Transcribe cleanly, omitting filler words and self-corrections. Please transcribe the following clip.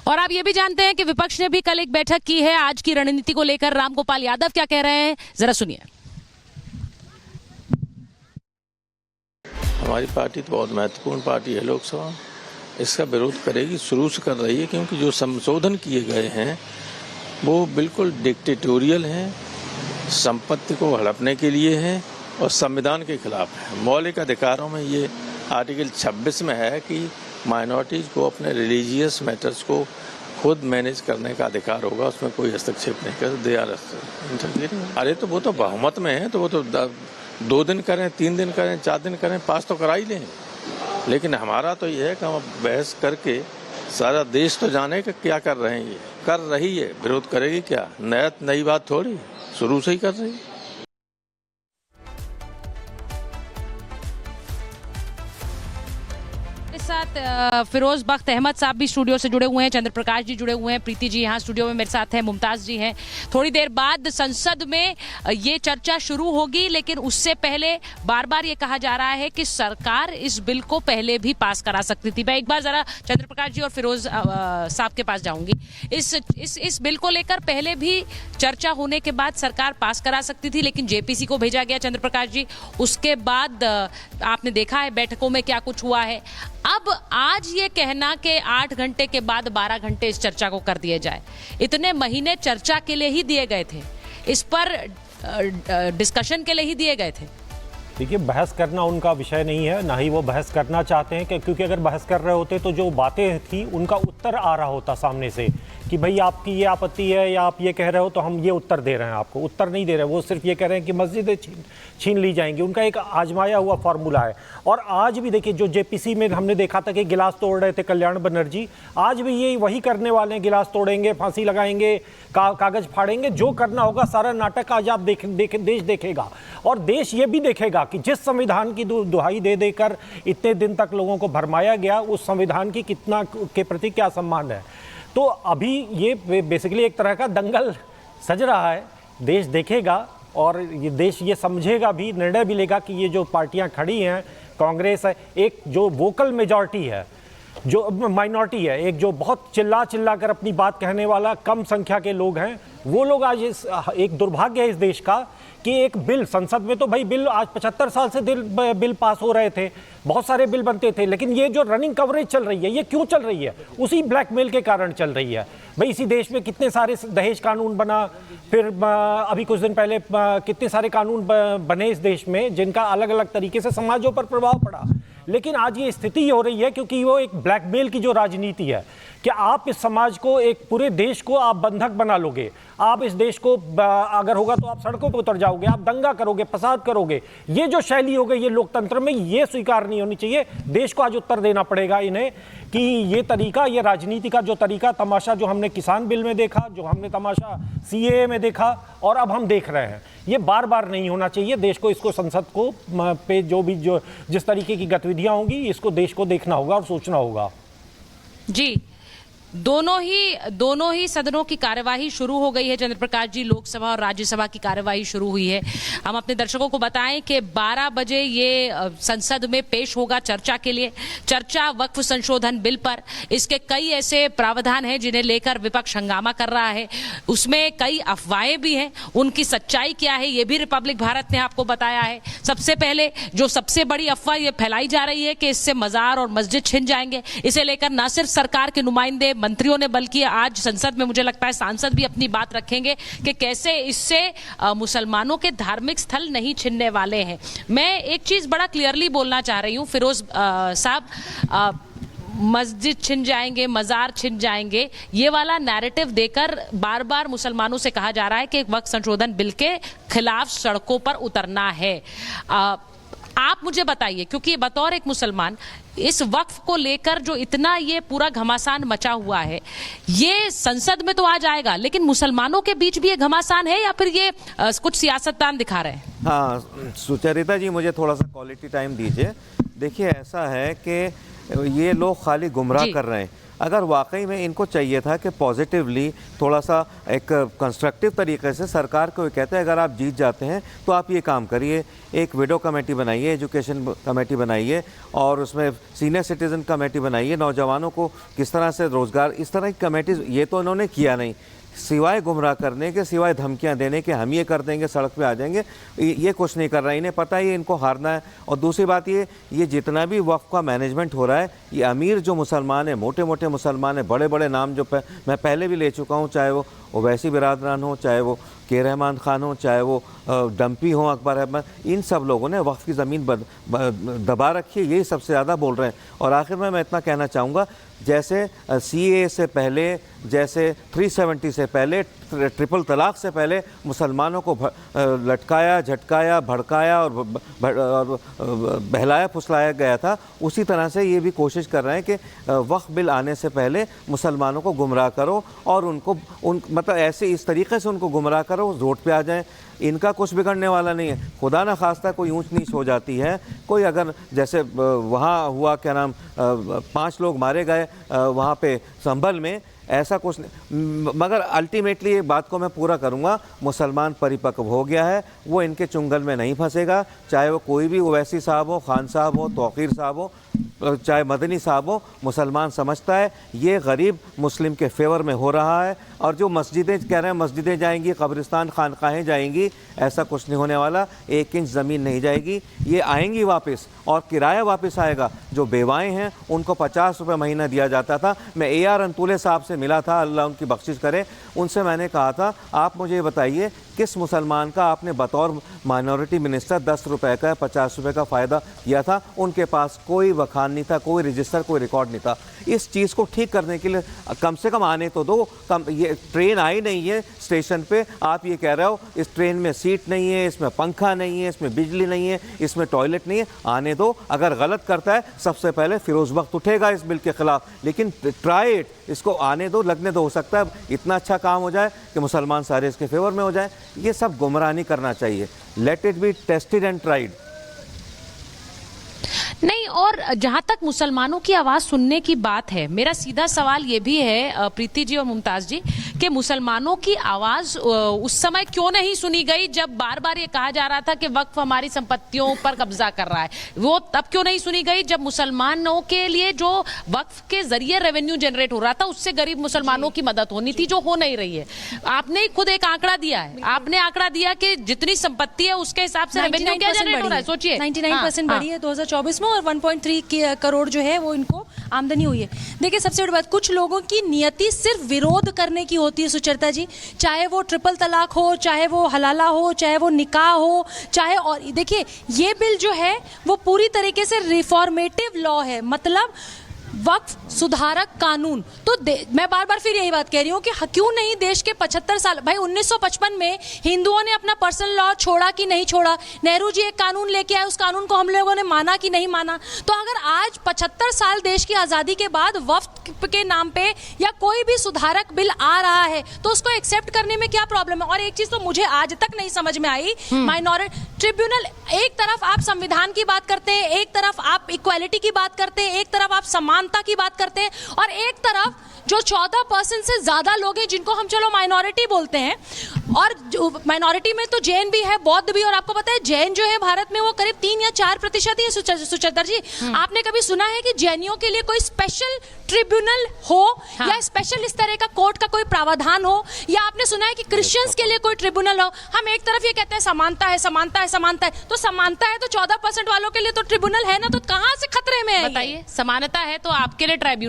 और आप ये भी जानते हैं कि विपक्ष ने भी कल एक बैठक की है आज की रणनीति को लेकर। रामगोपाल यादव क्या कह रहे हैं, जरा सुनिए। हमारी पार्टी तो बहुत महत्वपूर्ण पार्टी है लोकसभा, इसका विरोध करेगी, शुरू से कर रही है, क्योंकि जो संशोधन किए गए हैं वो बिल्कुल डिक्टेटोरियल हैं, संपत्ति को हड़पने के लिए हैं और संविधान के खिलाफ है। मौलिक अधिकारों में ये आर्टिकल 26 में है कि माइनॉरिटीज को अपने रिलीजियस मैटर्स को खुद मैनेज करने का अधिकार होगा, उसमें कोई हस्तक्षेप नहीं कर दे। अरे तो वो तो बहुमत में है, तो वो तो 2 दिन करें, 3 दिन करें, 4 दिन करें, पास तो करा ही लें। लेकिन हमारा तो ये है कि हम बहस करके सारा देश तो जाने कि क्या कर रहे हैं, ये कर रही है, विरोध करेगी क्या? नई बात थोड़ी, शुरू से ही कर रही है। साथ फिरोज बख्त अहमद साहब भी स्टूडियो से जुड़े हुए हैं, चंद्र प्रकाश जी जुड़े हुए हैं, प्रीति जी यहाँ स्टूडियो में मेरे साथ हैं, मुमताज जी हैं। थोड़ी देर बाद संसद में ये चर्चा शुरू होगी, लेकिन उससे पहले बार बार ये कहा जा रहा है कि सरकार इस बिल को पहले भी पास करा सकती थी। मैं एक बार जरा चंद्र प्रकाश जी और फिरोज साहब के पास जाऊंगी। इस बिल को लेकर पहले भी चर्चा होने के बाद सरकार पास करा सकती थी, लेकिन जेपीसी को भेजा गया चंद्र प्रकाश जी। उसके बाद आपने देखा है बैठकों में क्या कुछ हुआ है। अब आज ये कहना कि 8 घंटे के बाद 12 घंटे इस चर्चा को कर दिए जाए, इतने महीने चर्चा के लिए ही दिए गए थे, इस पर डिस्कशन के लिए ही दिए गए थे। देखिए, बहस करना उनका विषय नहीं है, ना ही वो बहस करना चाहते हैं, क्योंकि अगर बहस कर रहे होते तो जो बातें थी उनका उत्तर आ रहा होता सामने से कि भाई आपकी ये आपत्ति है या आप ये कह रहे हो तो हम ये उत्तर दे रहे हैं। आपको उत्तर नहीं दे रहे, वो सिर्फ ये कह रहे हैं कि मस्जिदें छीन ली जाएंगी। उनका एक आजमाया हुआ फार्मूला है। और आज भी देखिए, जो जेपीसी में हमने देखा था कि गिलास तोड़ रहे थे कल्याण बनर्जी, आज भी ये वही करने वाले हैं। गिलास तोड़ेंगे, फांसी लगाएंगे, कागज फाड़ेंगे, जो करना होगा सारा नाटक आज आप देश देखेगा। और देश ये भी देखेगा कि जिस संविधान की दुहाई दे देकर इतने दिन तक लोगों को भरमाया गया, उस संविधान की कितना के प्रति क्या सम्मान है। तो अभी ये बेसिकली एक तरह का दंगल सज रहा है, देश देखेगा और ये देश ये समझेगा भी, निर्णय भी लेगा कि ये जो पार्टियां खड़ी हैं, कांग्रेस है, एक जो वोकल मेजॉरिटी है, जो माइनॉरिटी है, एक जो बहुत चिल्ला कर अपनी बात कहने वाला कम संख्या के लोग हैं, वो लोग आज एक दुर्भाग्य है इस देश का कि एक बिल संसद में, तो भाई बिल आज 75 साल से बिल पास हो रहे थे, बहुत सारे बिल बनते थे, लेकिन ये जो रनिंग कवरेज चल रही है, ये क्यों चल रही है? उसी ब्लैकमेल के कारण चल रही है। भाई इसी देश में कितने सारे दहेज कानून बना, फिर अभी कुछ दिन पहले कितने सारे कानून बने इस देश में जिनका अलग अलग तरीके से समाजों पर प्रभाव पड़ा। लेकिन आज ये स्थिति हो रही है क्योंकि वो एक ब्लैकमेल की जो राजनीति है कि आप इस समाज को, एक पूरे देश को आप बंधक बना लोगे, आप इस देश को अगर होगा तो आप सड़कों पर उतर जाओगे, आप दंगा करोगे, फसाद करोगे। ये जो शैली हो गई ये लोकतंत्र में, ये स्वीकार नहीं होनी चाहिए। देश को आज उत्तर देना पड़ेगा इन्हें कि ये तरीका, ये राजनीति का जो तरीका, तमाशा जो हमने किसान बिल में देखा, जो हमने तमाशा सीएए में देखा और अब हम देख रहे हैं, ये बार बार नहीं होना चाहिए। देश को, इसको संसद को पे जो जिस तरीके की गतिविधियां होंगी, इसको देश को देखना होगा और सोचना होगा। जी, दोनों ही सदनों की कार्यवाही शुरू हो गई है चंद्र प्रकाश जी। लोकसभा और राज्यसभा की कार्यवाही शुरू हुई है। हम अपने दर्शकों को बताएं कि 12 बजे ये संसद में पेश होगा चर्चा के लिए। चर्चा वक्फ संशोधन बिल पर, इसके कई ऐसे प्रावधान हैं जिन्हें लेकर विपक्ष हंगामा कर रहा है। उसमें कई अफवाहें भी हैं, उनकी सच्चाई क्या है ये भी रिपब्लिक भारत ने आपको बताया है। सबसे पहले जो सबसे बड़ी अफवाह ये फैलाई जा रही है कि इससे मजार और मस्जिद छिन जाएंगे। इसे लेकर न सिर्फ सरकार के नुमाइंदे, मंत्रियों ने, बल्कि आज संसद में मुझे लगता है सांसद भी अपनी बात रखेंगे कि कैसे इससे मुसलमानों के धार्मिक स्थल नहीं छिनने वाले हैं। मैं एक चीज बड़ा क्लियरली बोलना चाह रही हूं फिरोज साहब, मस्जिद छिन जाएंगे, मजार छिन जाएंगे, ये वाला नैरेटिव देकर बार बार मुसलमानों से कहा जा रहा है कि वक्फ संशोधन बिल के खिलाफ सड़कों पर उतरना है। आप मुझे बताइए, क्योंकि बतौर एक मुसलमान इस वक्फ को लेकर जो इतना ये पूरा घमासान मचा हुआ है, ये संसद में तो आ जाएगा, लेकिन मुसलमानों के बीच भी ये घमासान है या फिर ये कुछ सियासतदान दिखा रहे हैं? हाँ सुचरिता जी, मुझे थोड़ा सा क्वालिटी टाइम दीजिए। देखिए ऐसा है कि ये लोग खाली गुमराह जी। कर रहे हैं। अगर वाकई में इनको चाहिए था कि पॉजिटिवली थोड़ा सा एक कंस्ट्रक्टिव तरीके से सरकार को ये कहते हैं अगर आप जीत जाते हैं तो आप ये काम करिए, एक विडो कमेटी बनाइए, एजुकेशन कमेटी बनाइए और उसमें सीनियर सिटीज़न कमेटी बनाइए, नौजवानों को किस तरह से रोज़गार, इस तरह की कमेटीज़, ये तो इन्होंने किया नहीं। सिवाय गुमराह करने के, सिवाय धमकियां देने के, हम ये कर देंगे, सड़क पे आ जाएंगे, ये कुछ नहीं कर रहा है। इन्हें पता है ये इनको हारना है। और दूसरी बात ये जितना भी वक्फ का मैनेजमेंट हो रहा है, ये अमीर जो मुसलमान है, मोटे मोटे मुसलमान है, बड़े बड़े नाम जो मैं पहले भी ले चुका हूँ, चाहे वो ओवैसी बिरादरान हो, चाहे वो के रहमान खान हो, चाहे वो डम्पी हो, अकबर अहमद, इन सब लोगों ने वक्फ की ज़मीन दबा रखी है, यही सबसे ज़्यादा बोल रहे हैं। और आखिर में मैं इतना कहना चाहूँगा, जैसे CAA से पहले, जैसे 370 से पहले, ट्रिपल तलाक से पहले मुसलमानों को लटकाया, झटकाया, भड़काया और बहलाया फुसलाया गया था, उसी तरह से ये भी कोशिश कर रहे हैं कि वक्फ बिल आने से पहले मुसलमानों को गुमराह करो और उनको मतलब ऐसे इस तरीके से उनको गुमराह करो, रोड पे आ जाएं। इनका कुछ बिगड़ने वाला नहीं है। खुदा न खास्ता कोई ऊंच नीच हो जाती है, कोई अगर जैसे वहाँ हुआ, क्या नाम, 5 लोग मारे गए वहाँ पे संभल में, ऐसा कुछ नहीं। मगर अल्टीमेटली ये बात को मैं पूरा करूँगा, मुसलमान परिपक्व हो गया है, वो इनके चुंगल में नहीं फंसेगा, चाहे वो कोई भी ओवैसी साहब हो, खान साहब हो, तौकीर साहब हो, चाहे मदनी साहब हो। मुसलमान समझता है ये गरीब मुस्लिम के फेवर में हो रहा है। और जो मस्जिदें कह रहे हैं मस्जिदें जाएंगी, कब्रिस्तान, खानकाहें जाएंगी, ऐसा कुछ नहीं होने वाला। 1 इंच ज़मीन नहीं जाएगी, ये आएंगी वापस और किराया वापस आएगा। जो बेवाएँ हैं उनको 50 रुपये महीना दिया जाता था। मैं AR अंतुले साहब से मिला था, अल्लाह उनकी बख्शिश करे। उनसे मैंने कहा था, आप मुझे बताइए किस मुसलमान का आपने बतौर माइनॉरिटी मिनिस्टर 10 रुपये का, 50 रुपये का फ़ायदा किया था? उनके पास कोई वखान नहीं था, कोई रजिस्टर, कोई रिकॉर्ड नहीं था। इस चीज़ को ठीक करने के लिए कम से कम आने तो दो। ये ट्रेन आई नहीं है स्टेशन पे, आप ये कह रहे हो इस ट्रेन में सीट नहीं है, इसमें पंखा नहीं है, इसमें बिजली नहीं है, इसमें टॉयलेट नहीं है। आने दो। अगर गलत करता है सबसे पहले फिरोज वक्त उठेगा इस बिल के खिलाफ, लेकिन ट्राई इट, इसको आने दो, लगने दो। हो सकता है इतना अच्छा काम हो जाए कि मुसलमान सारे इसके फेवर में हो जाए। ये सब गुमराह नहीं करना चाहिए। Let it be tested and tried. नहीं, और जहां तक मुसलमानों की आवाज सुनने की बात है, मेरा सीधा सवाल ये भी है प्रीति जी और मुमताज जी, कि मुसलमानों की आवाज उस समय क्यों नहीं सुनी गई जब बार बार ये कहा जा रहा था कि वक्फ हमारी संपत्तियों पर कब्जा कर रहा है? वो तब क्यों नहीं सुनी गई जब मुसलमानों के लिए जो वक्फ के जरिए रेवेन्यू जनरेट हो रहा था, उससे गरीब मुसलमानों की मदद होनी थी, जो हो नहीं रही है? आपने खुद एक आंकड़ा दिया है, आपने आंकड़ा दिया कि जितनी संपत्ति है उसके हिसाब से रेवेन्यू क्या जनरेट हो रहा है। सोचिए 99% बढ़ी है 2024 में, और 1.3 करोड़ जो है वो इनको आमदनी हुई है। देखिए, सबसे बड़ी बात, कुछ लोगों की नियति सिर्फ विरोध करने की होती है सुचरिता जी, चाहे वो ट्रिपल तलाक हो, चाहे वो हलाला हो, चाहे वो निकाह हो, चाहे, और देखिए ये बिल जो है वो पूरी तरीके से रिफॉर्मेटिव लॉ है, मतलब वक्फ सुधारक कानून। तो मैं बार बार फिर यही बात कह रही हूँ कि क्यों नहीं देश के 75 साल, भाई 1955 में हिंदुओं ने अपना पर्सनल लॉ छोड़ा कि नहीं छोड़ा? नेहरू जी एक कानून लेके आए, उस कानून को हम लोगों ने माना कि नहीं माना? तो अगर आज 75 साल देश की आज़ादी के बाद वक्फ के नाम पे या कोई भी सुधारक बिल आ रहा है तो उसको एक्सेप्ट करने में क्या प्रॉब्लम है? और एक चीज तो मुझे आज तक नहीं समझ में आई, माइनॉरिटी ट्रिब्यूनल, एक तरफ आप संविधान की बात करते हैं, एक तरफ आप इक्वालिटी की बात करते हैं, एक तरफ आप समानता की बात करते हैं, और एक तरफ जो 14% से ज्यादा लोग हैं जिनको हम चलो माइनॉरिटी बोलते हैं, और माइनॉरिटी में तो जैन भी है, बौद्ध भी, और आपको पता है जैन जो है भारत में वो करीब 3 या 4% ही है। सुचेतर जी, आपने कभी सुना है कि जैनियों के लिए कोई स्पेशल ट्रिब्यूनल हो? हाँ। या स्पेशल इस तरह का कोर्ट का कोई प्रावधान हो? या आपने सुना है कि क्रिश्चियंस के लिए कोई ट्रिब्यूनल हो? हम एक तरफ ये कहते हैं समानता है, समानता है, समानता है, तो समानता है तो 14% वालों के लिए तो ट्रिब्यूनल है ना, तो कहां से खतरे में है? बताइए, समानता है तो आपके लिए ट्राइब्यूनल